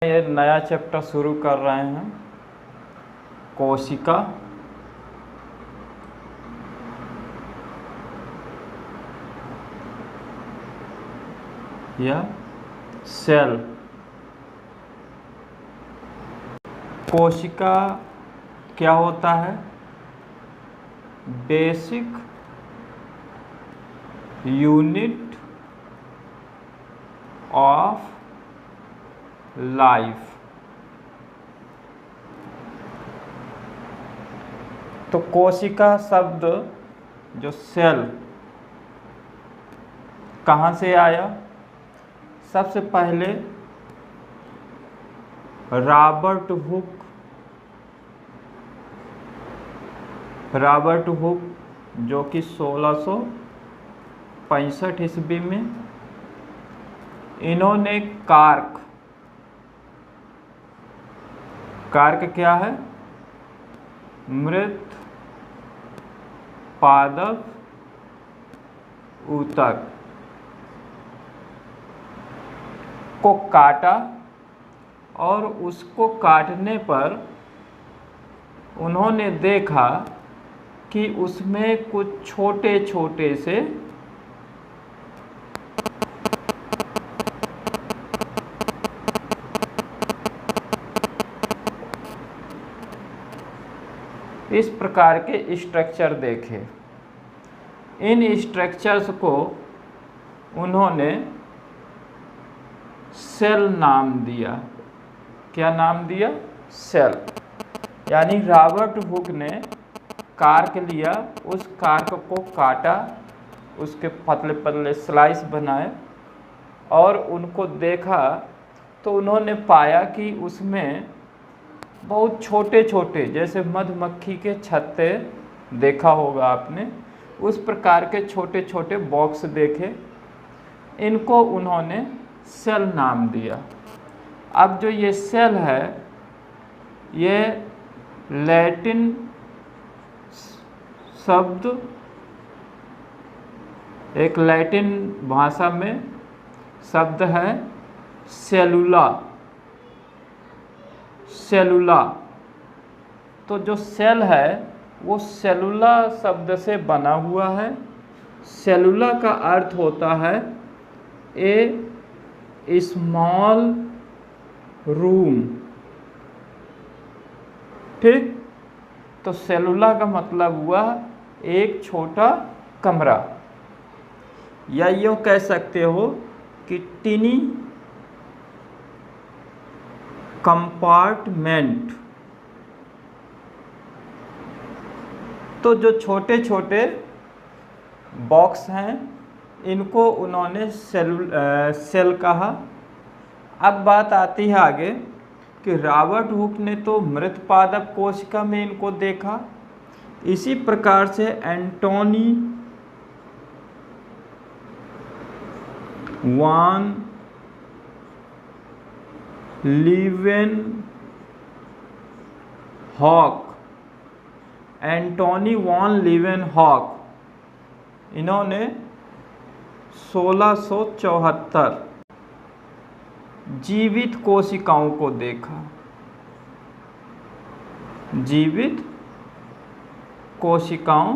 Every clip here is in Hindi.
ये नया चैप्टर शुरू कर रहे हैं, कोशिका। या सेल। कोशिका क्या होता है? Basic unit of life. तो कोशिका शब्द जो सेल कहाँ से आया? सबसे पहले रॉबर्ट हुक जो कि 1665 ईस्वी में, इन्होंने कार्क क्या है? मृत पादप ऊतक को काटा और उसको काटने पर उन्होंने देखा कि उसमें कुछ छोटे छोटे से इस प्रकार के स्ट्रक्चर देखे। इन स्ट्रक्चर्स को उन्होंने सेल नाम दिया। क्या नाम दिया? सेल। यानी रॉबर्ट हुक ने कार्क लिया, उस कार्क को काटा, उसके पतले पतले स्लाइस बनाए और उनको देखा तो उन्होंने पाया कि उसमें बहुत छोटे छोटे, जैसे मधुमक्खी के छत्ते देखा होगा आपने, उस प्रकार के छोटे छोटे बॉक्स देखे। इनको उन्होंने सेल नाम दिया। अब जो ये सेल है, ये लैटिन शब्द, एक लैटिन भाषा में शब्द है सेलुला। तो जो सेल है वो सेलुला शब्द से बना हुआ है। सेलुला का अर्थ होता है ए स्मॉल रूम। ठीक? तो सेलुला का मतलब हुआ एक छोटा कमरा, या यूँ कह सकते हो कि टिनी कंपार्टमेंट। तो जो छोटे छोटे बॉक्स हैं, इनको उन्होंने सेल कहा। अब बात आती है आगे कि रॉबर्ट हुक ने तो मृत पादप कोशिका में इनको देखा। इसी प्रकार से एंटोनी वान लीवेनहॉक, इन्होंने 1674 जीवित कोशिकाओं को देखा। जीवित कोशिकाओं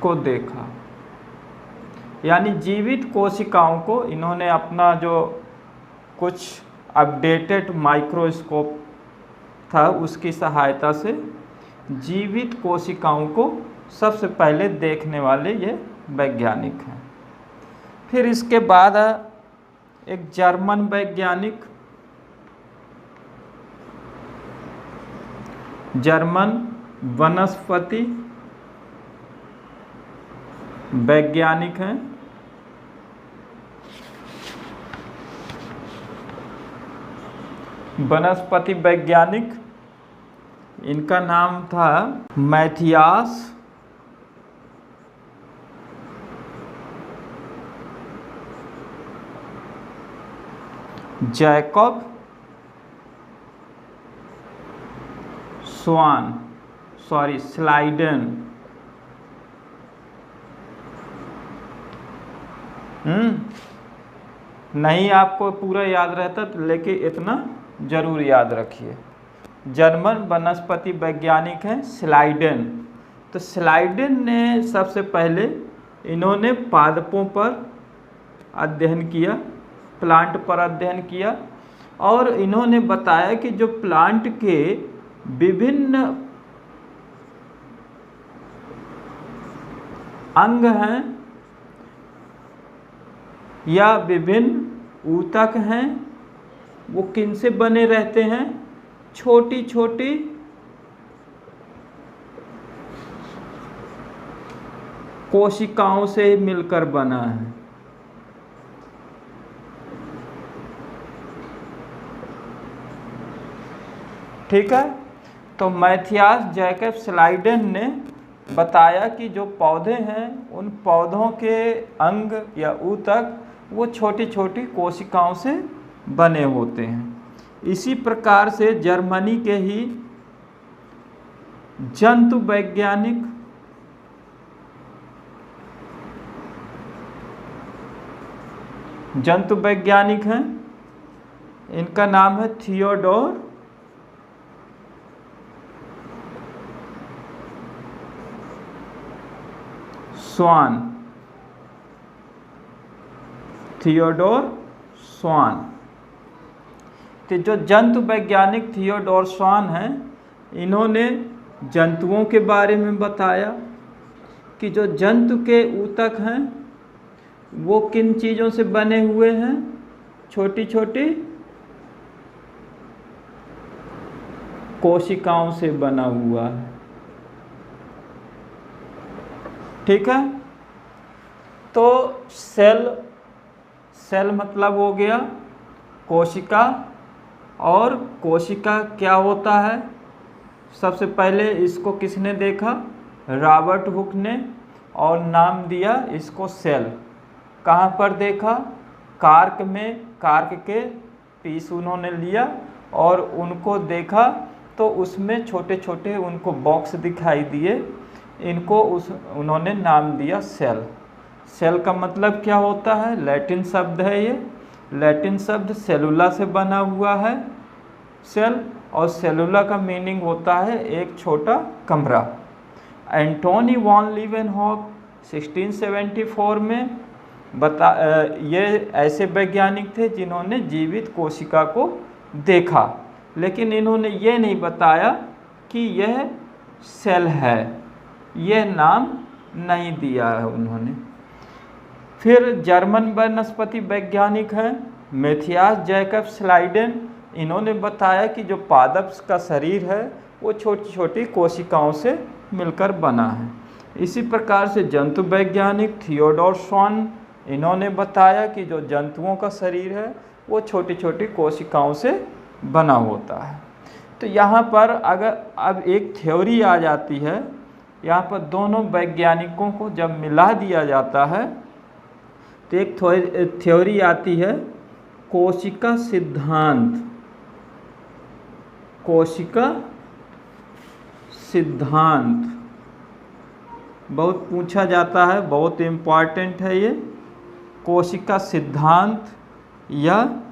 को देखा, यानी जीवित कोशिकाओं को इन्होंने अपना जो कुछ अपडेटेड माइक्रोस्कोप था उसकी सहायता से जीवित कोशिकाओं को सबसे पहले देखने वाले ये वैज्ञानिक हैं। फिर इसके बाद एक जर्मन वैज्ञानिक, जर्मन वनस्पति वैज्ञानिक हैं, वनस्पति वैज्ञानिक, इनका नाम था मैथियास जैकब स्लाइडेन। नहीं आपको पूरा याद रहता तो लेकिन इतना जरूर याद रखिए। जर्मन वनस्पति वैज्ञानिक हैं स्लाइडेन। तो स्लाइडेन ने सबसे पहले इन्होंने पादपों पर अध्ययन किया, प्लांट पर अध्ययन किया, और इन्होंने बताया कि जो प्लांट के विभिन्न अंग हैं या विभिन्न ऊतक हैं वो किनसे बने रहते हैं, छोटी छोटी कोशिकाओं से मिलकर बना है। ठीक है। तो मैथियास जैकब स्लाइडेन ने बताया कि जो पौधे हैं उन पौधों के अंग या ऊतक वो छोटी छोटी कोशिकाओं से बने होते हैं। इसी प्रकार से जर्मनी के ही जंतु वैज्ञानिक हैं, इनका नाम है थियोडोर स्वान। थियोडोर स्वान। तो जो जंतु वैज्ञानिक थियोडोर स्वान हैं, इन्होंने जंतुओं के बारे में बताया कि जो जंतु के ऊतक हैं वो किन चीज़ों से बने हुए हैं, छोटी छोटी कोशिकाओं से बना हुआ है। ठीक है। तो सेल मतलब हो गया कोशिका, और कोशिका क्या होता है, सबसे पहले इसको किसने देखा, रॉबर्ट हुक ने, और नाम दिया इसको सेल। कहाँ पर देखा, कार्क में, कार्क के पीस उन्होंने लिया और उनको देखा तो उसमें छोटे छोटे उनको बॉक्स दिखाई दिए, इनको उन्होंने नाम दिया सेल। सेल का मतलब क्या होता है, लैटिन शब्द है ये, लैटिन शब्द सेलुला से बना हुआ है सेल, और सेलुला का मीनिंग होता है एक छोटा कमरा। एंटोनी वॉन लीवेनहॉक 1674 में ये ऐसे वैज्ञानिक थे जिन्होंने जीवित कोशिका को देखा, लेकिन इन्होंने ये नहीं बताया कि यह सेल है, यह नाम नहीं दिया है उन्होंने। फिर जर्मन वनस्पति वैज्ञानिक हैं मैथियास जैकब स्लाइडेन, इन्होंने बताया कि जो पादप का शरीर है वो छोटी छोटी कोशिकाओं से मिलकर बना है। इसी प्रकार से जंतु वैज्ञानिक थियोडोर स्वान, इन्होंने बताया कि जो जंतुओं का शरीर है वो छोटी छोटी कोशिकाओं से बना होता है। तो यहाँ पर अगर अब एक थ्योरी आ जाती है, यहाँ पर दोनों वैज्ञानिकों को जब मिला दिया जाता है तो एक थ्योरी आती है कोशिका सिद्धांत। कोशिका सिद्धांत बहुत पूछा जाता है, बहुत इम्पॉर्टेंट है ये। कोशिका सिद्धांत या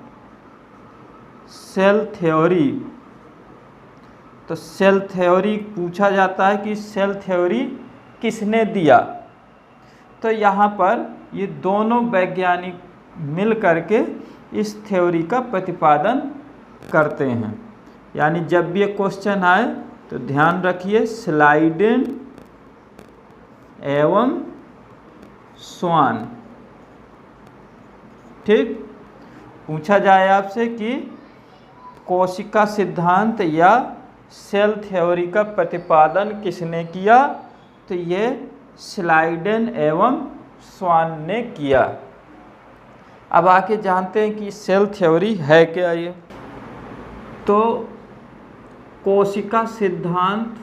सेल थ्योरी। तो सेल थ्योरी पूछा जाता है कि सेल थ्योरी किसने दिया। तो यहाँ पर ये दोनों वैज्ञानिक मिल करके इस थ्योरी का प्रतिपादन करते हैं। यानी जब भी ये क्वेश्चन आए तो ध्यान रखिए स्लाइडेन एवं स्वान। ठीक, पूछा जाए आपसे कि कोशिका सिद्धांत या सेल थ्योरी का प्रतिपादन किसने किया, तो ये स्लाइडेन एवं स्वान ने किया। अब आके जानते हैं कि सेल थ्योरी है क्या। ये तो कोशिका सिद्धांत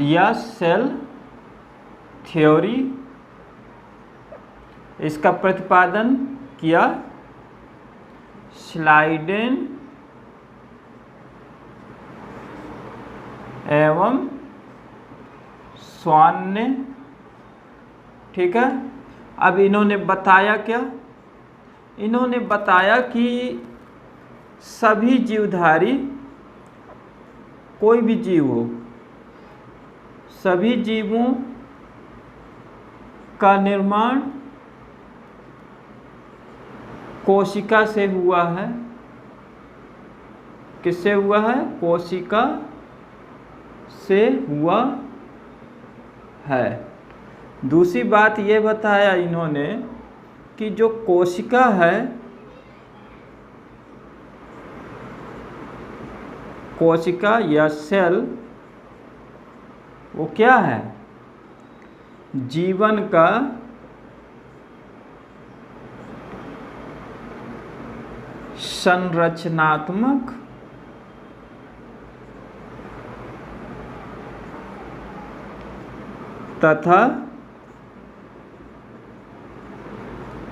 या सेल थ्योरी, इसका प्रतिपादन किया स्लाइडेन एवं स्वान ने। ठीक है, अब इन्होंने बताया क्या? इन्होंने बताया कि सभी जीवधारी, कोई भी जीव हो, सभी जीवों का निर्माण कोशिका से हुआ है। किससे हुआ है? कोशिका से हुआ है। दूसरी बात ये बताया इन्होंने कि जो कोशिका है, कोशिका या सेल, वो क्या है? जीवन का संरचनात्मक तथा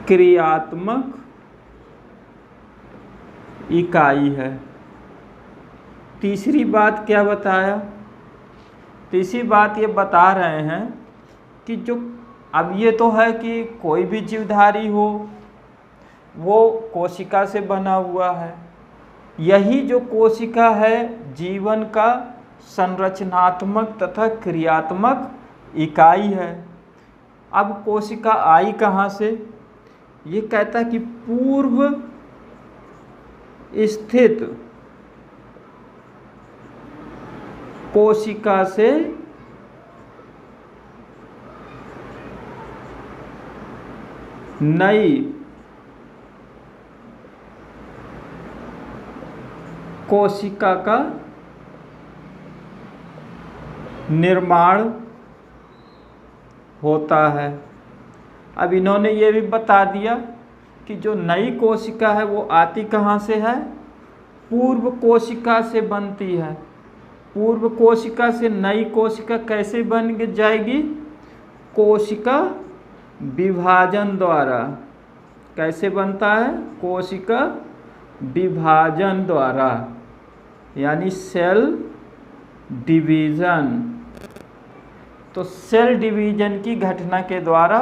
क्रियात्मक इकाई है। तीसरी बात क्या बताया? तीसरी बात ये बता रहे हैं कि जो, अब ये तो है कि कोई भी जीवधारी हो वो कोशिका से बना हुआ है। यही जो कोशिका है जीवन का संरचनात्मक तथा क्रियात्मक इकाई है। अब कोशिका आई कहाँ से? ये कहता कि पूर्व स्थित कोशिका से नई कोशिका का निर्माण होता है। अब इन्होंने ये भी बता दिया कि जो नई कोशिका है वो आती कहाँ से है? पूर्व कोशिका से बनती है। पूर्व कोशिका से नई कोशिका कैसे बन जाएगी? कोशिका विभाजन द्वारा। कैसे बनता है? कोशिका विभाजन द्वारा, यानी सेल डिवीज़न। तो सेल डिवीज़न की घटना के द्वारा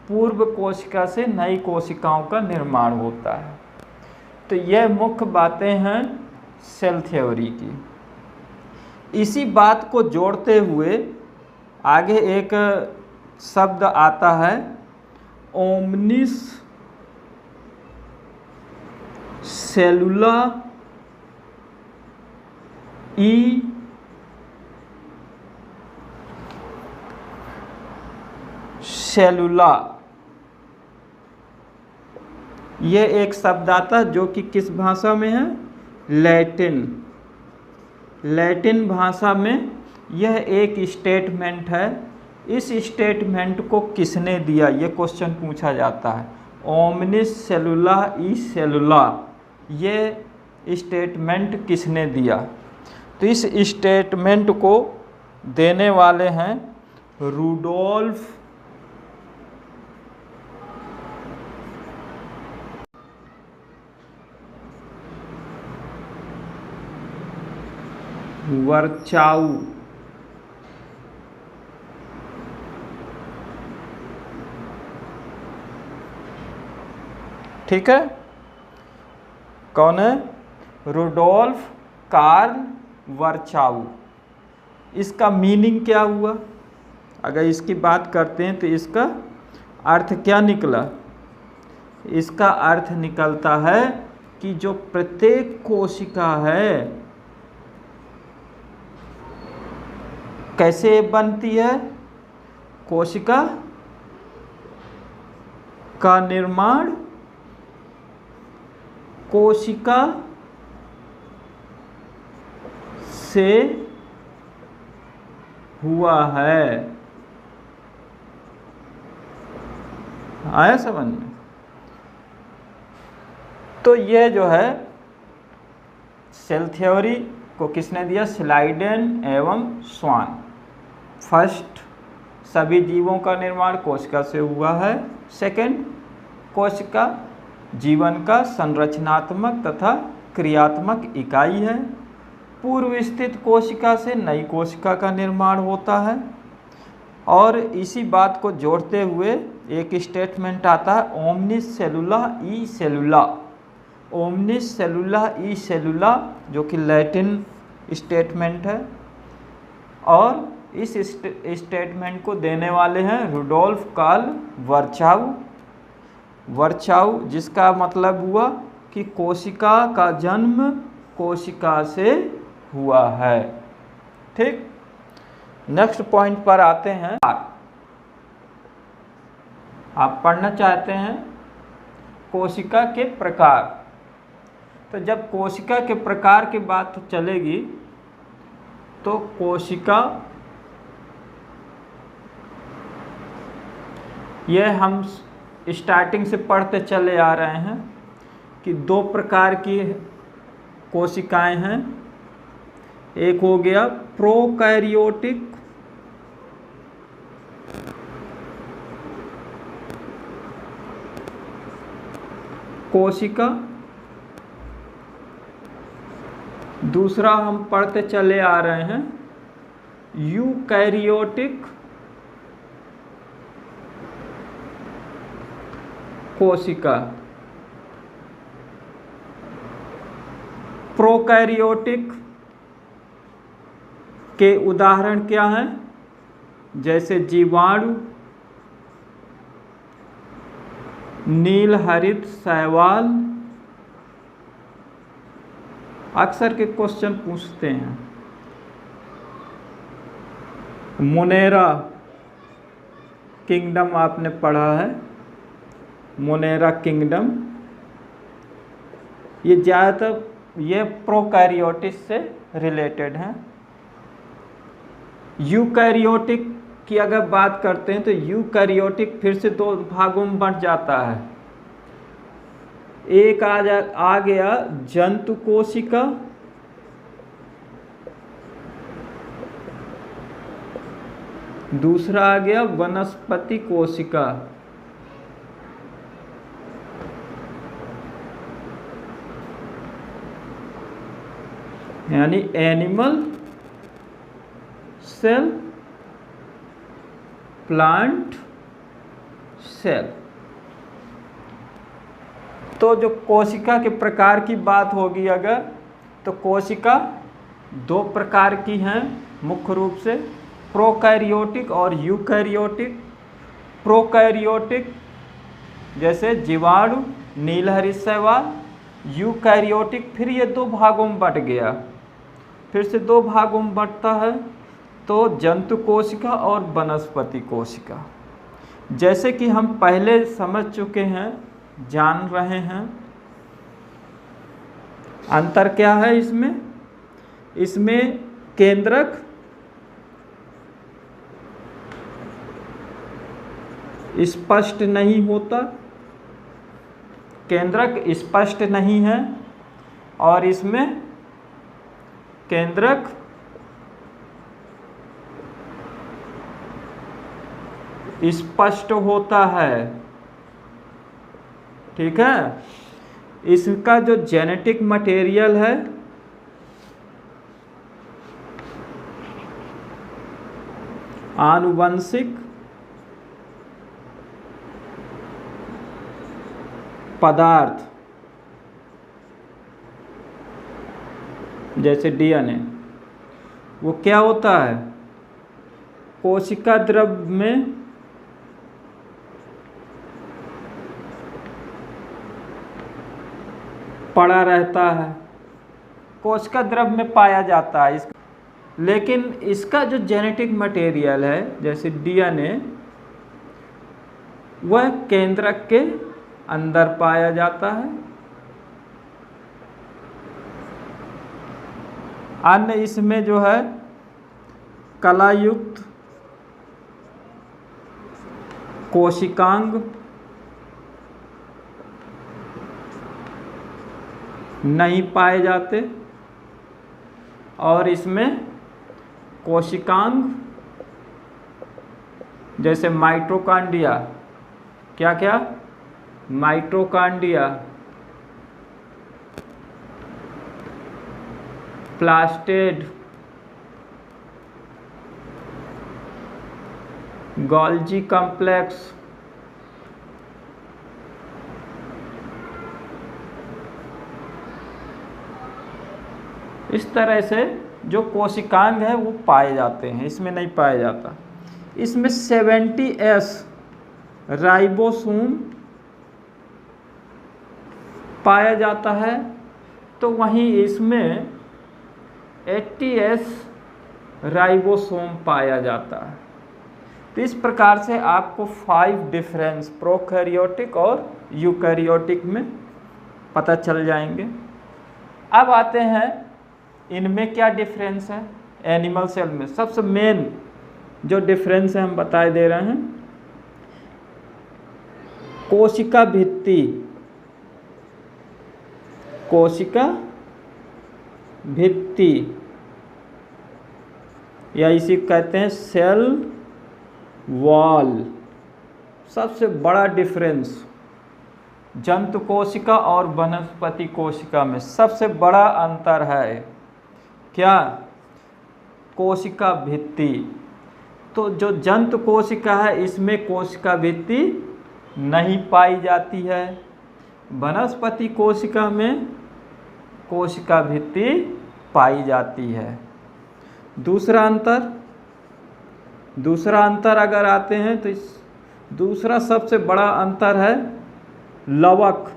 पूर्व कोशिका से नई कोशिकाओं का निर्माण होता है। तो यह मुख्य बातें हैं सेल थ्योरी की। इसी बात को जोड़ते हुए आगे एक शब्द आता है ओमनिस सेलुला ई सेलुला। ये एक शब्द आता है जो कि किस भाषा में है? लैटिन। लैटिन भाषा में यह एक स्टेटमेंट है। इस स्टेटमेंट को किसने दिया, ये क्वेश्चन पूछा जाता है। ओमनिस सेलुला ई सेलुला, ये स्टेटमेंट किसने दिया? तो इस स्टेटमेंट को देने वाले हैं रूडोल्फ वर्चाउ। ठीक है, कौन है? Rudolf Karl Virchow. इसका मीनिंग क्या हुआ? अगर इसकी बात करते हैं तो इसका अर्थ क्या निकला? इसका अर्थ निकलता है कि जो प्रत्येक कोशिका है कैसे बनती है? कोशिका का निर्माण कोशिका से हुआ है। आया समझ में? तो ये जो है सेल थ्योरी को किसने दिया? स्लाइडेन एवं स्वान। फर्स्ट, सभी जीवों का निर्माण कोशिका से हुआ है। सेकंड, कोशिका जीवन का संरचनात्मक तथा क्रियात्मक इकाई है। पूर्व स्थित कोशिका से नई कोशिका का निर्माण होता है। और इसी बात को जोड़ते हुए एक स्टेटमेंट आता है ओमनिस सेलुला ई सेलुला। ओमनिस सेलुला ई सेलुला जो कि लैटिन स्टेटमेंट है, और इस स्टेटमेंट को देने वाले हैं रुडोल्फ कार्ल वर्चाउ। वर्चाउ जिसका मतलब हुआ कि कोशिका का जन्म कोशिका से हुआ है। ठीक, नेक्स्ट पॉइंट पर आते हैं। आप पढ़ना चाहते हैं कोशिका के प्रकार। तो जब कोशिका के प्रकार की बात चलेगी तो कोशिका, यह हम स्टार्टिंग से पढ़ते चले आ रहे हैं कि दो प्रकार की कोशिकाएं हैं। एक हो गया प्रोकैरियोटिक कोशिका, दूसरा हम पढ़ते चले आ रहे हैं यूकैरियोटिक कोशिका। प्रोकैरियोटिक के उदाहरण क्या हैं? जैसे जीवाणु, नील हरित शैवाल। अक्सर के क्वेश्चन पूछते हैं। मोनेरा किंगडम आपने पढ़ा है, मोनेरा किंगडम, ये ज़्यादातर ये प्रोकैरियोटिक से रिलेटेड हैं। यूकैरियोटिक की अगर बात करते हैं तो यूकैरियोटिक फिर से दो भागों में बंट जाता है। एक आ गया जंतु कोशिका, दूसरा आ गया वनस्पति कोशिका। यानी एनिमल सेल, प्लांट सेल। तो जो कोशिका के प्रकार की बात होगी अगर, तो कोशिका दो प्रकार की हैं मुख्य रूप से, प्रोकैरियोटिक और यूकैरियोटिक। प्रोकैरियोटिक जैसे जीवाणु, नीलहरित शैवाल। यूकैरियोटिक फिर ये दो भागों में बंट गया, फिर से दो भागों में बंटता है, तो जंतु कोशिका और वनस्पति कोशिका। जैसे कि हम पहले समझ चुके हैं, जान रहे हैं, अंतर क्या है इसमें? इसमें केंद्रक स्पष्ट नहीं होता, केंद्रक स्पष्ट नहीं है, और इसमें केंद्रक स्पष्ट होता है। ठीक है, इसका जो जेनेटिक मटेरियल है आनुवंशिक पदार्थ जैसे डीएनए, वो क्या होता है? कोशिका द्रव में पड़ा रहता है, कोशिका द्रव में पाया जाता है लेकिन इसका जो जेनेटिक मटेरियल है जैसे डीएनए, वह केंद्रक के अंदर पाया जाता है। अन्य इसमें जो है कलायुक्त कोशिकांग नहीं पाए जाते, और इसमें कोशिकांग जैसे माइटोकॉन्ड्रिया, क्या क्या? माइटोकॉन्ड्रिया, प्लास्टिड, गोल्जी कॉम्प्लेक्स, इस तरह से जो कोशिकांग है वो पाए जाते हैं, इसमें नहीं पाया जाता। इसमें 70S राइबोसोम पाया जाता है, तो वहीं इसमें 80S राइबोसोम पाया जाता है। तो इस प्रकार से आपको 5 डिफरेंस प्रोकैरियोटिक और यूकैरियोटिक में पता चल जाएंगे। अब आते हैं इनमें क्या डिफरेंस है एनिमल सेल में। सबसे मेन जो डिफरेंस है हम बताए दे रहे हैं, कोशिका भित्ति, कोशिका भित्ति या इसी कहते हैं सेल वॉल। सबसे बड़ा डिफरेंस जंतु कोशिका और वनस्पति कोशिका में सबसे बड़ा अंतर है क्या? कोशिका भित्ति। तो जो जंतु कोशिका है इसमें कोशिका भित्ति नहीं पाई जाती है, वनस्पति कोशिका में कोशिका भित्ति पाई जाती है। दूसरा अंतर अगर आते हैं तो इस दूसरा सबसे बड़ा अंतर है लवक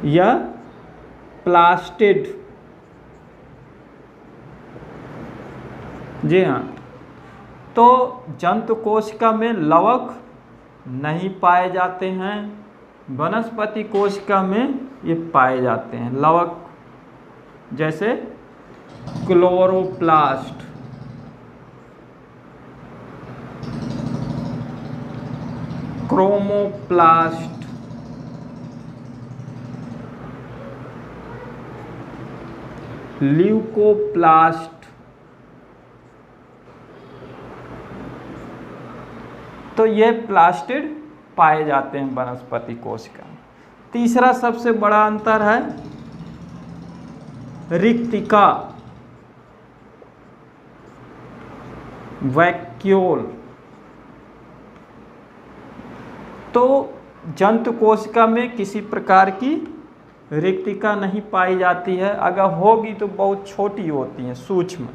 या प्लास्टिड। जी हाँ, तो जंतु कोशिका में लवक नहीं पाए जाते हैं, वनस्पति कोशिका में ये पाए जाते हैं लवक, जैसे क्लोरोप्लास्ट, क्रोमोप्लास्ट, ल्यूकोप्लास्ट। तो ये प्लास्टिड पाए जाते हैं वनस्पति कोशिका में। तीसरा सबसे बड़ा अंतर है रिक्तिका, वैक्यूल। तो जंतु कोशिका में किसी प्रकार की रिक्तिका नहीं पाई जाती है, अगर होगी तो बहुत छोटी होती है, सूक्ष्म।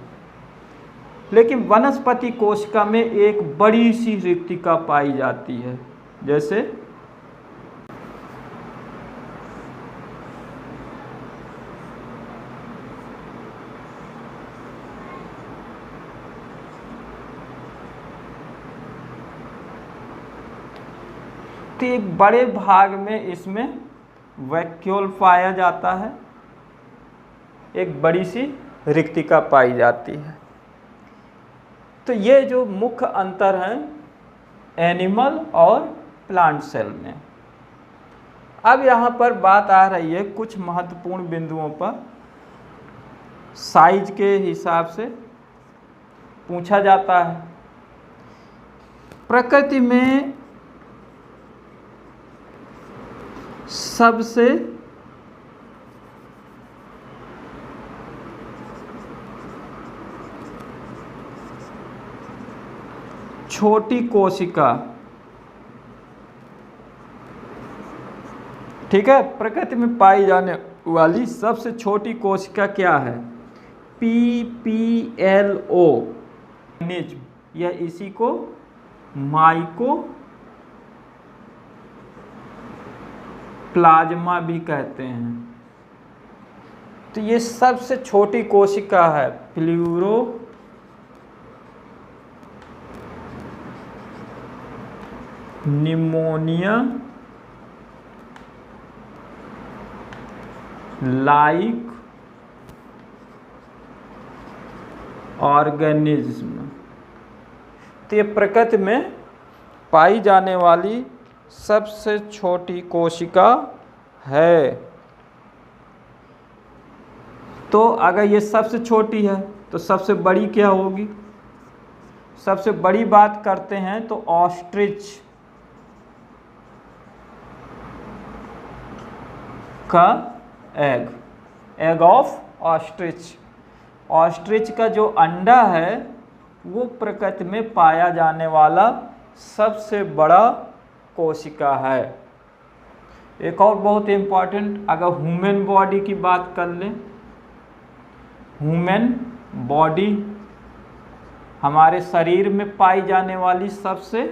लेकिन वनस्पति कोशिका में एक बड़ी सी रिक्तिका पाई जाती है, जैसे तो एक बड़े भाग में इसमें वैक्यूल पाया जाता है, एक बड़ी सी रिक्तिका पाई जाती है। तो ये जो मुख्य अंतर है एनिमल और प्लांट सेल में। अब यहाँ पर बात आ रही है कुछ महत्वपूर्ण बिंदुओं पर, साइज के हिसाब से पूछा जाता है। प्रकृति में सबसे छोटी कोशिका, ठीक है, प्रकृति में पाई जाने वाली सबसे छोटी कोशिका क्या है? PPLO, या इसी को माइको प्लाज्मा भी कहते हैं। तो ये सबसे छोटी कोशिका है प्लूरो निमोनिया लाइक ऑर्गेनिज्म। तो ये प्रकृति में पाई जाने वाली सबसे छोटी कोशिका है। तो अगर ये सबसे छोटी है तो सबसे बड़ी क्या होगी? सबसे बड़ी बात करते हैं तो ऑस्ट्रिच का egg, egg of ostrich. Ostrich का जो अंडा है वो प्रकृति में पाया जाने वाला सबसे बड़ा कोशिका है। एक और बहुत इम्पॉर्टेंट, अगर ह्यूमन बॉडी की बात कर लें, ह्यूमन बॉडी हमारे शरीर में पाई जाने वाली सबसे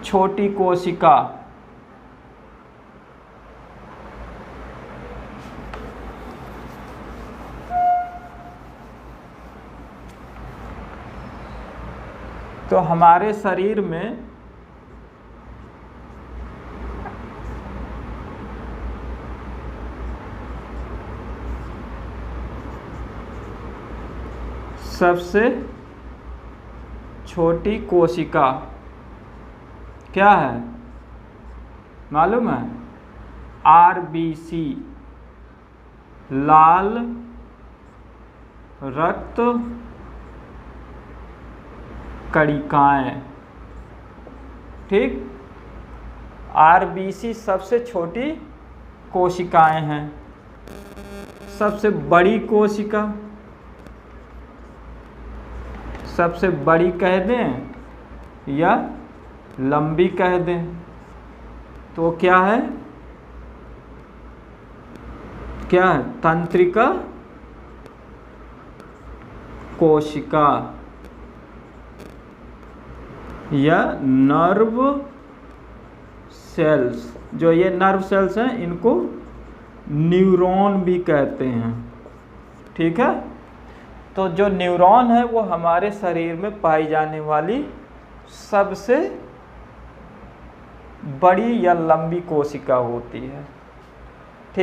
छोटी कोशिका तो हमारे शरीर में सबसे छोटी कोशिका क्या है मालूम है? आरबीसी, लाल रक्त कणिकाएं। ठीक, आरबीसी सबसे छोटी कोशिकाएं हैं। सबसे बड़ी कोशिका, सबसे बड़ी कह दें या लंबी कह दें तो क्या है? क्या है? तंत्रिका कोशिका या नर्व सेल्स। जो ये नर्व सेल्स हैं इनको न्यूरॉन भी कहते हैं। ठीक है, तो जो न्यूरॉन है वो हमारे शरीर में पाई जाने वाली सबसे बड़ी या लंबी कोशिका होती है।